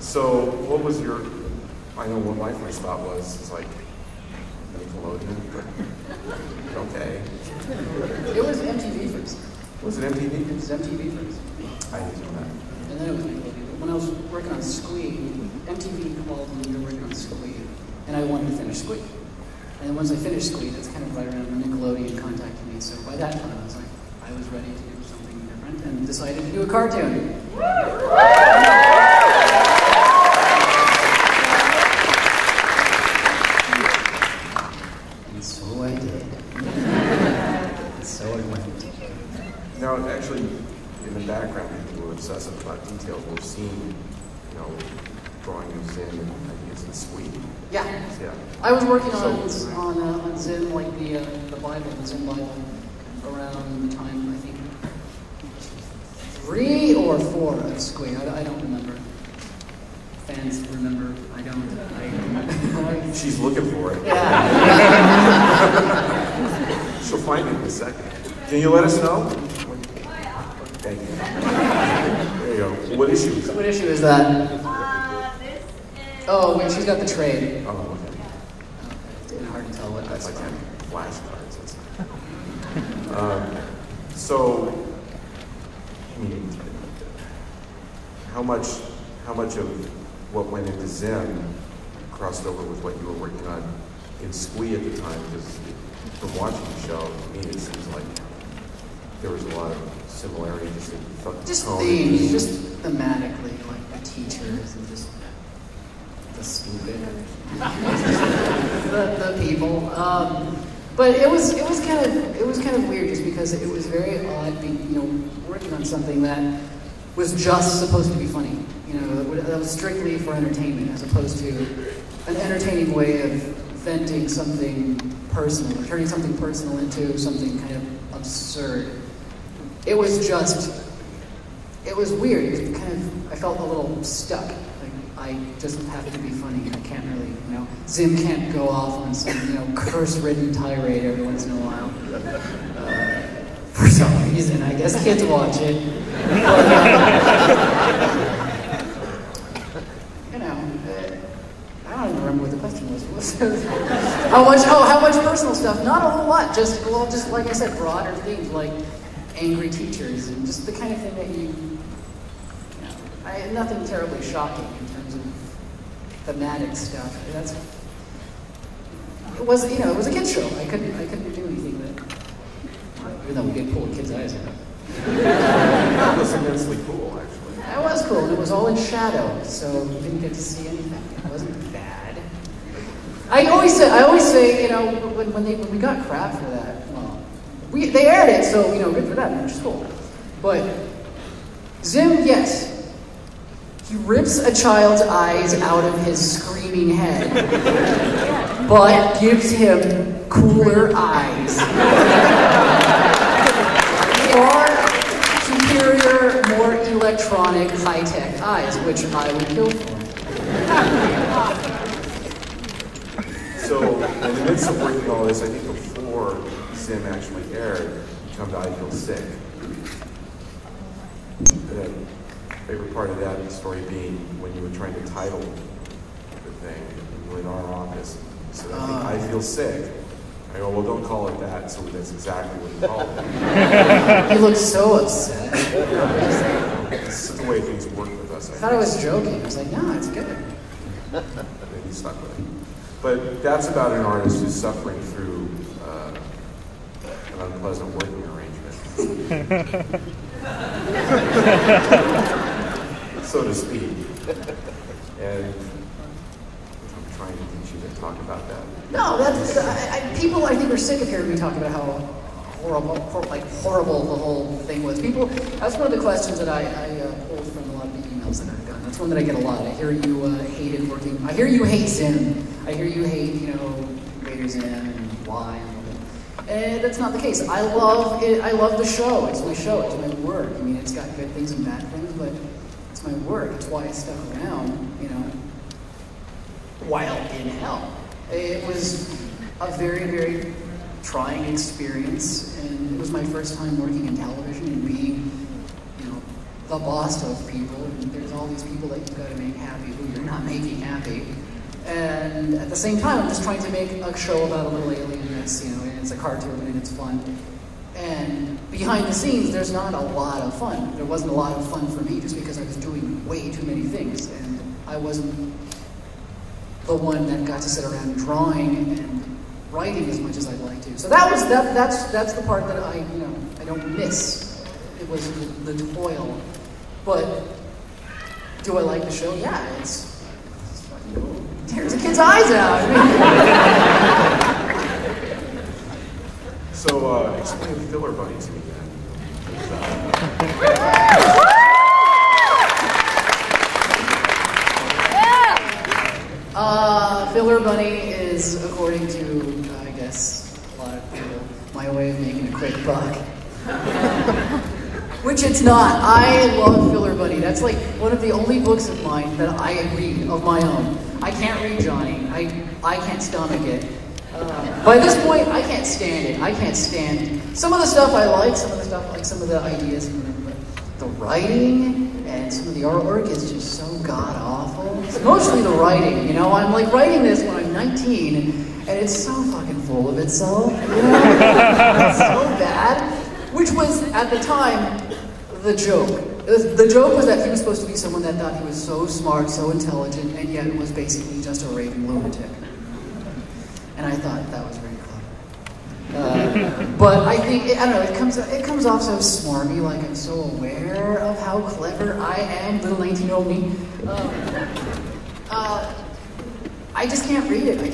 So what was your, I know what my first thought was, it's like, Nickelodeon, but okay. It was MTV first. Was it MTV? It was MTV first. I didn't know that. And then it was Nickelodeon. But when I was working on Squeak, MTV called me to work on Squeak, and I wanted to finish Squeak. And then once I finished Squeak, that's kind of right around when Nickelodeon contacted me. So by that time, I was like, I was ready to do something different and decided to do a cartoon. And so I did. And so I went. Now, actually, in the background, people who are obsessive about details will have seen, drawings in, I guess, the Squeak. Yeah. Yeah. I was working on Zim, like the Bible, the Zim Bible, around the time, I think, 3 or 4 of Squeak. I don't remember. Fans remember. I don't. She's looking for it. Yeah. She'll find it in a second. Can you let us know? Thank you. There you go. What issue is that? What issue is that? This is... Oh, wait, she's got the trade. Oh, okay. It's kind of hard to tell what That's that's like from. flashcards. So, I mean, how much of what went into Zim crossed over with what you were working on in Squee at the time? Because from watching the show, to me, it seems like there was a lot of similarity just in Just tone. themes, just thematically, like the teachers and just the stupid, the people. But it was kind of weird just because it was very odd being, working on something that was just supposed to be funny. That was strictly for entertainment as opposed to an entertaining way of venting something personal or turning something personal into something kind of absurd. It was weird. It was I felt a little stuck. Like, I just have to be funny. I can't really, Zim can't go off on some, curse-ridden tirade every once in a while. For some reason, I guess kids watch it. I don't even remember what the question was. How much personal stuff? Not a whole lot. Just like I said, broader themes like angry teachers and just the kind of thing that nothing terribly shocking in terms of thematic stuff. It was a kid's show. I couldn't do anything that, even though we did pull kids' eyes out. That was immensely cool, actually. That was cool, and it was all in shadow, so you didn't get to see anything. It wasn't bad. I always say, when we got crap for that, well, they aired it, so good for them, which is cool. But Zim, yes, he rips a child's eyes out of his screaming head, but gives him cooler eyes. Superior, more electronic, high-tech eyes, which I would kill for. So, in the midst of working all this, I think before Zim actually aired, you come to I Feel Sick. The favorite part of that story being when you were trying to title the thing, you were in our office. So I think I Feel Sick. I go, well, don't call it that. So that's exactly what you called it. He looked so upset. This is the way things work with us. I thought I was joking. I was like, no, it's good. And he stuck with it. But that's about an artist who's suffering through an unpleasant working arrangement. So to speak. And I'm trying to get you to talk about that. No, people I think are sick of hearing me talk about how horrible the whole thing was. That's one of the questions that I pulled from a lot of the emails that I've gotten. That's one that I get a lot. I hear you hated working. I hear you hate Zim. I hear you hate, Raider Zim and why and all that. And that's not the case. I love it. I love the show. It's my show. It's my work. I mean, it's got good things and bad things, but it's my work. It's why I stuck around, while in hell. It was a very, very trying experience, and it was my first time working in television and being, the boss of people, and there's all these people that you've got to make happy who you're not making happy. And at the same time, I'm just trying to make a show about a little alien that's, you know, and it's a cartoon and it's fun. And behind the scenes, there's not a lot of fun. There wasn't a lot of fun for me just because I was doing way too many things, and I wasn't the one that got to sit around drawing and writing as much as I'd like to. So that's the part that I don't miss. It was the toil. But do I like the show? Yeah, it's fucking cool. It tears a kid's eyes out. So explain Filler Bunny to me then. Filler Bunny is, according to, I guess, a lot of people, my way of making a quick buck. Which it's not. I love Filler Bunny. That's like one of the only books of mine that I read of my own. I can't read Johnny. I can't stomach it. By this point, I can't stand it. I can't stand some of the stuff I like, some of the stuff like some of the ideas and whatever, but the writing and some of the artwork is just so god-awful. It's mostly the writing, you know? I'm like writing this when I'm 19, and it's so fucking full of itself, you know? It's so bad. Which was, at the time, the joke. The joke was that he was supposed to be someone that thought he was so smart, so intelligent, and yet was basically just a raving lunatic. And I thought that was very clever. But I think, I don't know, it comes off so smarmy, like I'm so aware of how clever I am, little 19-year-old me. I just can't read it. It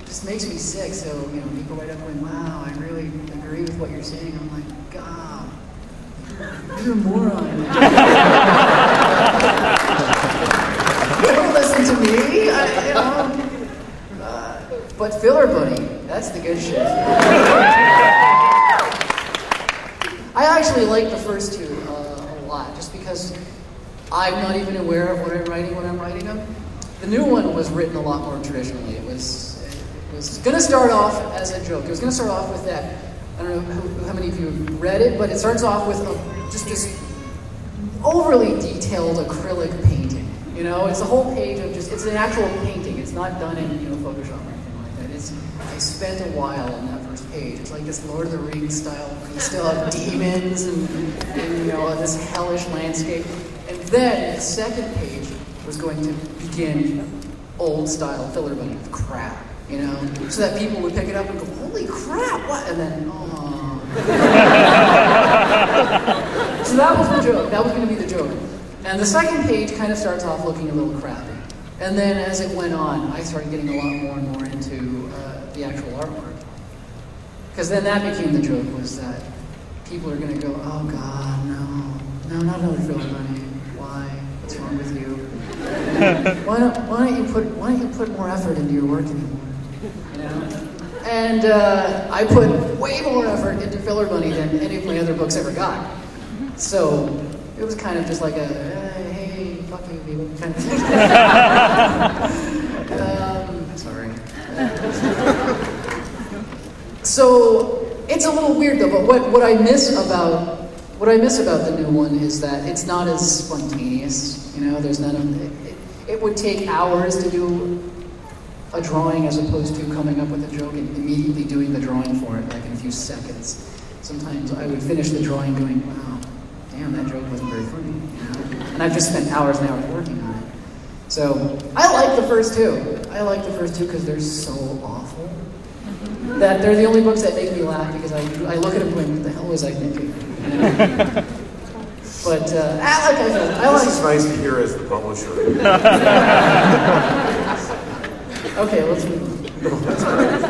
just makes me sick. So, you know, people write up going, wow, I really agree with what you're saying. I'm like, God, you're a moron. You don't listen to me, you know. But Filler Bunny, that's the good shit. I actually like the first two a lot, just because I'm not even aware of what I'm writing when I'm writing them. The new one was written a lot more traditionally. It was going to start off as a joke. It was going to start off with that. I don't know how many of you have read it, but it starts off with just this overly detailed acrylic painting. You know, it's a whole page of it's an actual painting. It's not done in Photoshop or anything like that. I spent a while on that first page. It's like this Lord of the Rings style. You still have demons and this hellish landscape. And then the second page was going to begin old style Filler Bunny with crap, you know, so that people would pick it up and go, holy crap, what? And then, oh. So that was the joke. That was going to be the joke. And the second page kind of starts off looking a little crappy. And then as it went on, I started getting a lot more and more into the actual artwork. Because then that became the joke, was that people are going to go, oh God, no, not another Filler Bunny. Why? What's wrong with you? Why don't you put more effort into your work anymore? You know? And I put way more effort into Filler Bunny than any of my other books ever got. So it was kind of just like a hey, fuck you, people kind of thing. Sorry. So it's a little weird though. But what I miss about the new one is that it's not as spontaneous. You know, there's none of it. It would take hours to do a drawing as opposed to coming up with a joke and immediately doing the drawing for it, like in a few seconds. Sometimes I would finish the drawing going, wow, damn, that joke wasn't very funny. You know? And I've just spent hours and hours working on it. So I like the first two. I like the first two because they're so awful that they're the only books that make me laugh, because I look at them going, what the hell was I thinking? You know? But like I said, this is nice to hear as the publisher. Okay, let's move on.